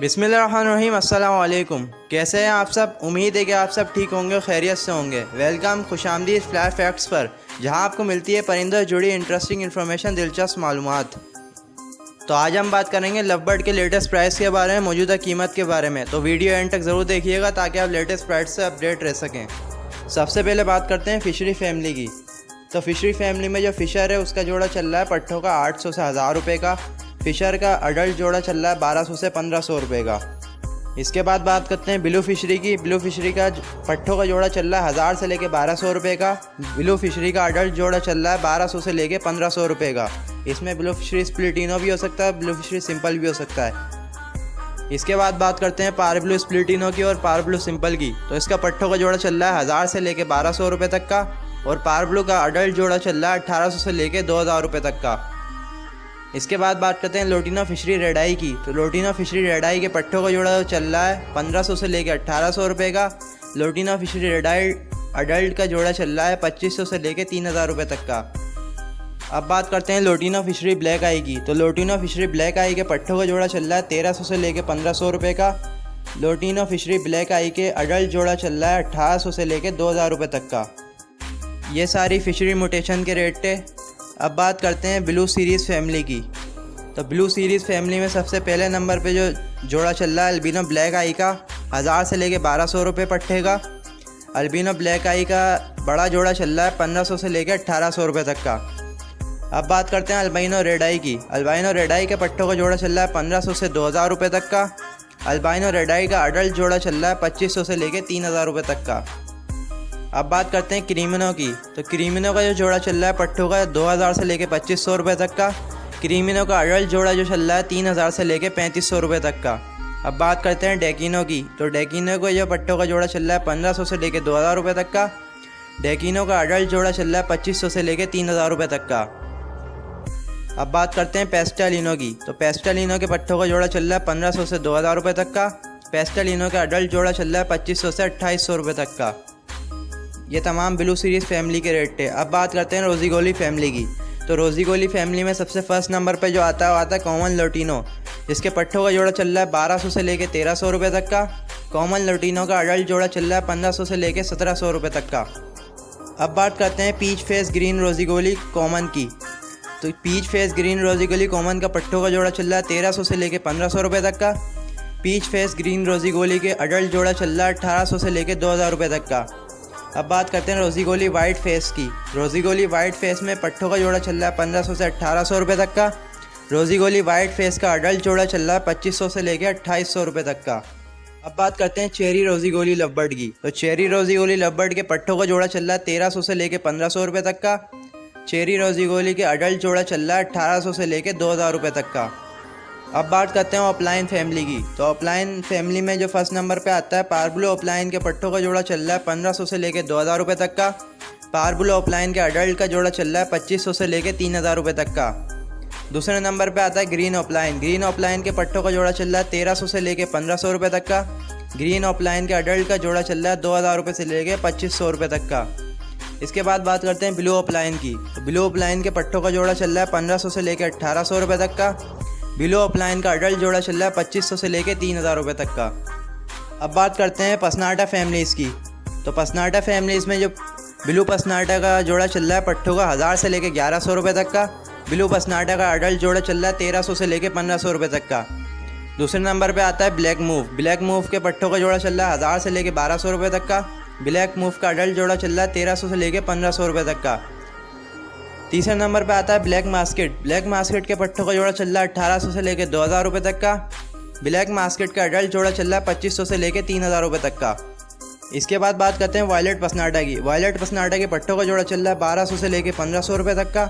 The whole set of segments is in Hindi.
बिस्मिल्लाहिर्रहमानिर्रहीम। अस्सलाम वालेकुम। कैसे हैं आप सब? उम्मीद है कि आप सब ठीक होंगे, खैरियत से होंगे। वेलकम, खुशामदीद फ्लाई फैक्ट्स पर, जहां आपको मिलती है परिंदों से जुड़ी इंटरेस्टिंग इन्फॉर्मेशन, दिलचस्प मालूमात। तो आज हम बात करेंगे लव बर्ड के लेटेस्ट प्राइस के बारे में, मौजूदा कीमत के बारे में। तो वीडियो एंड तक ज़रूर देखिएगा ताकि आप लेटेस्ट प्राइस से अपडेट रह सकें। सबसे पहले बात करते हैं फ़िशरी फैमिली की। तो फ़िशरी फैमिली में जो फ़िशर है उसका जोड़ा चल रहा है पट्ठों का 800 से 1000 रुपये का। फ़िशर का अडल्ट जोड़ा चल रहा है 1200 से 1500 रुपये का। इसके बाद बात करते हैं ब्लू फिशरी की। ब्लू फिशरी का पट्ठों का जोड़ा चल रहा है 1000 से लेके 1200 रुपये का। ब्लू फिशरी का अडल्ट जोड़ा चल रहा है 1200 से लेके 1500 रुपये का। इसमें ब्लू फिशरी स्प्लिटिनो भी हो सकता है, ब्लू फिशरी सिंपल भी हो सकता है। इसके बाद बात करते हैं पार ब्लू स्प्लिटिनो की और पार ब्लू सिंपल की। तो इसका पट्ठों का जोड़ा चल रहा है 1000 से लेके 1200 रुपये तक का, और पार ब्लू का अडल्ट जोड़ा चल रहा है 1800 से लेके 2000 रुपये तक का। इसके बाद बात करते हैं लोटिनो फिशरी रेड आई की। तो लोटिनो फिशरी रेड आई के पट्ठों का जोड़ा चल रहा है 1500 से लेके 1800 रुपये का। लोटिनो फिशरी रेड आई अडल्ट का जोड़ा चल रहा है 2500 से लेके 3000 रुपये तक का। अब बात करते हैं लोटिनो फिशरी ब्लैक आई की। तो लोटिनो फिशरी ब्लैक आई के पट्ठों का जोड़ा चल रहा है 1300 से लेके 1500 रुपये का। लोटिनो फिशरी ब्लैक आई के अडल्ट जोड़ा चल रहा है 1800 से लेके 2000 रुपये तक का। ये सारी फिशरी म्यूटेशन के रेट थे। अब बात करते हैं ब्लू सीरीज़ फैमिली की। तो ब्लू सीरीज़ फैमिली में सबसे पहले नंबर पे जो जोड़ा चल रहा है अल्बिनो ब्लैक आई का 1000 से लेके 1200 रुपये पट्ठे का। अल्बिनो ब्लैक आई का बड़ा जोड़ा चल रहा है 1500 से लेके 1800 रुपये तक का। अब बात करते हैं अल्बाइनो रेड आई की। अल्बाइनो रेड आई के पट्ठों का जोड़ा चल रहा है 1500 से 2000 रुपये तक का। अल्बाइनो रेड आई का अडल्ट जोड़ा चल रहा है 2500 से लेके 3000 रुपये तक का। अब बात करते हैं क्रीमिनो की। तो क्रीमिनो का जो जोड़ा चल रहा है पट्ठों का 2000 से लेके 2500 रुपये तक का। क्रीमिनो का अडल्ट जोड़ा जो चल रहा है 3000 से लेके 3500 रुपये तक का। अब बात करते हैं डेकिनो की। तो डेकिनो का जो पट्ठों का जोड़ा चल रहा है 1500 से लेके 2000 रुपये तक का। डेकिनो का अडल्ट जोड़ा चल रहा है 2500 से लेके 3000 रुपये तक का। अब बात करते हैं पेस्टालिनो की। तो पेस्टालिनो के पट्ठों का जोड़ा चल रहा है 1500 से 2000 रुपये तक का। पेस्टालिनो का अडल्ट जोड़ा चल रहा है 2500 से 2800 रुपये तक का। ये तमाम ब्लू सीरीज़ फैमिली के रेट थे। अब बात करते हैं रोजीगोली फैमिली की। तो रोजीगोली फैमिली में सबसे फर्स्ट नंबर पे जो आता है वो आता है कॉमन लोटिनो, जिसके पट्ठों का जोड़ा चल रहा है 1200 से लेके 1300 रुपये तक का। कॉमन लोटिनो का अडल्ट जोड़ा चल रहा है 1500 से लेके 1700 रुपये तक का। अब बात करते हैं पीच फेस ग्रीन रोजीगोली कॉमन की। तो पीच फेस ग्रीन रोजीगोली कॉमन का पट्ठों का जोड़ा चल रहा है 1300 से लेके 1500 रुपये तक का। पीच फेस ग्रीन रोजीगोली के अडल्ट जोड़ा चल रहा है 1800 से लेके 2000 रुपये तक का। अब बात करते हैं रोजीगोली वाइट फेस की। रोजीगोली वाइट फेस में पट्ठों का जोड़ा चल रहा है 1500 से 1800 रुपये तक का। रोजीगोली वाइट फेस का अडल्ट जोड़ा चल रहा है 2500 से लेकर 2800 रुपये तक का। अब बात करते हैं चेरी रोजीगोली लवबर्ड की। तो चेरी रोजीगोली लवबर्ड के पट्ठों का जोड़ा चल रहा है 1300 से लेकर 1500 रुपये तक का। चेरी रोजीगोली के अडल्ट जोड़ा चल रहा है 1800 से लेकर 2000 रुपये तक का। अब बात करते हैं ऑफलाइन फैमिली की। तो ऑफलाइन फैमिली में जो फर्स्ट नंबर पे आता है पारब्लू ऑफलाइन के पट्ठों का जोड़ा चल रहा है 1500 से लेके 2000 रुपये तक का। पारब्लू ऑफलाइन के अडल्ट का जोड़ा चल रहा है 2500 से लेके 3000 रुपये तक का। दूसरे नंबर पे आता है ग्रीन ऑफलाइन। ग्रीन ऑफलाइन के पट्ठों का जोड़ा चल रहा है 1300 से लेके 1500 रुपये तक का। ग्रीन ऑफलाइन के अडल्ट का जोड़ा चल रहा है 2000 रुपये से लेके 2500 रुपये तक का। इसके बाद बात करते हैं ब्लू ऑफलाइन की। तो ब्लू ऑफलाइन के पट्ठों का जोड़ा चल रहा है 1500 से लेकर 1800 रुपये तक का। ब्लू ऑफलाइन का अडल्ट जोड़ा चल रहा है 2500 से लेके 3000 रुपये तक का। अब बात करते हैं पसनाटा फैमिलीज़ की। तो पसनाटा फैमिलीज़ में जो ब्लू पसनाटा का जोड़ा चल रहा है पट्ठों का 1000 से लेके 1100 रुपये तक का। ब्लू पसनाटा का अडल्ट जोड़ा चल रहा है 1300 से लेके 1500 रुपये तक का। दूसरे नंबर पे आता है ब्लैक मूव। ब्लैक मूव के पट्ठों का जोड़ा चल रहा है 1000 से लेके 1200 रुपये तक का। ब्लैक मूव का अडल्ट जोड़ा चल रहा है 1300 से लेके 1500 रुपये तक का। तीसरे नंबर पे आता है ब्लैक मास्केट। ब्लैक मास्केट के पट्ठों का जोड़ा चल रहा है 1800 से लेके 2000 रुपये तक का। ब्लैक मास्केट का अडल्ट जोड़ा चल रहा है 2500 से लेके 3000 रुपये तक का। इसके बाद बात करते हैं वायलेट पसनाटा की। वायलेट पसनाटा के पट्ठों का जोड़ा चल रहा है 1200 से लेके 1500 रुपये तक का।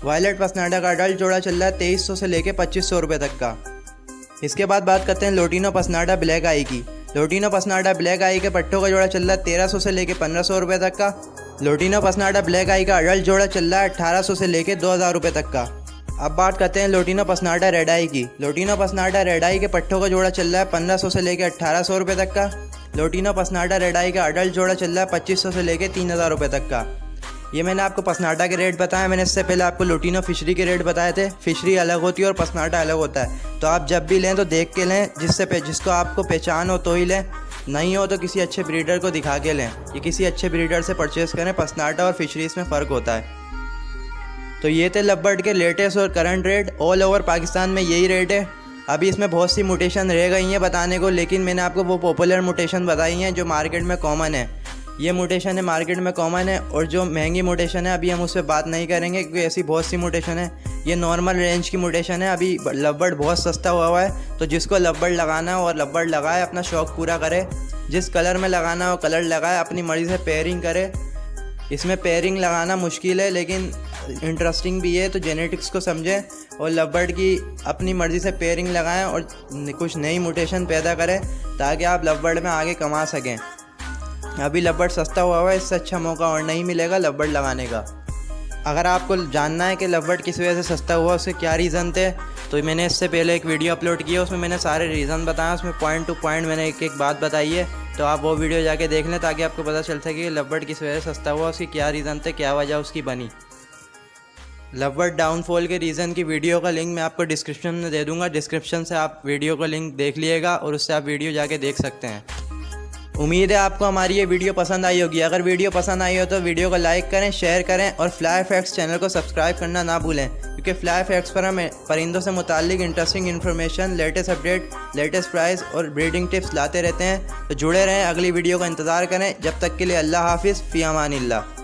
वायलेट पसनाटा का अडल्ट जोड़ा चल रहा है 2300 से लेके 2500 रुपये तक का। इसके बाद बात करते हैं लोटिनो पसनाटा ब्लैक आई की। लोटिनो पसनाटा ब्लैक आई के पट्ठों का जोड़ा चल रहा है 1300 से लेके 1500 रुपये तक का। लोटिनो पसनाटा ब्लैक आई का अडल्ट जोड़ा चल रहा है 1800 से लेके 2000 रुपये तक का। अब बात करते हैं लोटिनो पसनाटा रेड आई की। लोटिनो पसनाटा रेड आई के पट्ठों का जोड़ा चल रहा है 1500 से लेके 1800 रुपये तक का। लोटिनो पसनाटा रेड आई का अडल्ट जोड़ा चल रहा है 2500 से लेके 3000 रुपये तक का। ये मैंने आपको पसनाटा के रेट बताया। मैंने इससे पहले आपको लुटिनो फिशरी के रेट बताए थे। फिशरी अलग होती है और पसनाटा अलग होता है। तो आप जब भी लें तो देख के लें, जिसको आपको पहचान हो तो ही लें, नहीं हो तो किसी अच्छे ब्रीडर को दिखा के लें। ये किसी अच्छे ब्रीडर से परचेज़ करें। पसनाटा और फिशरीज़ में फ़र्क होता है। तो ये थे लवबर्ड के लेटेस्ट और current rate. All over Pakistan में यही रेट है। अभी इसमें बहुत सी म्यूटेशन रह गई हैं बताने को, लेकिन मैंने आपको वो पॉपुलर म्यूटेशन बताई हैं जो मार्केट में कॉमन है। ये म्यूटेशन है मार्केट में कॉमन है, और जो महंगी म्यूटेशन है अभी हम उस पर बात नहीं करेंगे क्योंकि ऐसी बहुत सी म्यूटेशन है। ये नॉर्मल रेंज की म्यूटेशन है। अभी लवबर्ड बहुत सस्ता हुआ है, तो जिसको लवबर्ड लगाना हो और लवबर्ड लगाए, अपना शौक़ पूरा करे। जिस कलर में लगाना हो कलर लगाए, अपनी मर्ज़ी से पेयरिंग करे। इसमें पेयरिंग लगाना मुश्किल है लेकिन इंटरेस्टिंग भी है, तो जेनेटिक्स को समझें और लवबर्ड की अपनी मर्ज़ी से पेयरिंग लगाएं और कुछ नई म्यूटेशन पैदा करें ताकि आप लवबर्ड में आगे कमा सकें। अभी लवबर्ड सस्ता हुआ है, इससे अच्छा मौका और नहीं मिलेगा लवबर्ड लगाने का। अगर आपको जानना है कि लवबर्ड किस वजह से सस्ता हुआ, उसके क्या रीज़न थे, तो मैंने इससे पहले एक वीडियो अपलोड किया, उसमें मैंने सारे रीज़न बताए। उसमें पॉइंट टू पॉइंट मैंने एक एक बात बताई है। तो आप वो वीडियो जाके देख लें ताकि आपको पता चल सके कि लवबर्ड किस वजह से सस्ता हुआ, उसकी क्या रीज़न थे, क्या वजह उसकी बनी। लवबर्ड डाउनफॉल के रीज़न की वीडियो का लिंक मैं आपको डिस्क्रिप्शन में दे दूँगा। डिस्क्रिप्शन से आप वीडियो का लिंक देख लीजिएगा और उससे आप वीडियो जाके देख सकते हैं। उम्मीद है आपको हमारी ये वीडियो पसंद आई होगी। अगर वीडियो पसंद आई हो तो वीडियो को लाइक करें, शेयर करें और फ्लाई फैक्ट्स चैनल को सब्सक्राइब करना ना भूलें, क्योंकि फ्लाई फैक्ट्स पर हम परिंदों से मुताल्लिक interesting information, latest update, latest price और ब्रीडिंग टिप्स लाते रहते हैं। तो जुड़े रहें, अगली वीडियो का इंतज़ार करें। जब तक के लिए अल्लाह हाफिज़, फ़ी अमानिल्लाह।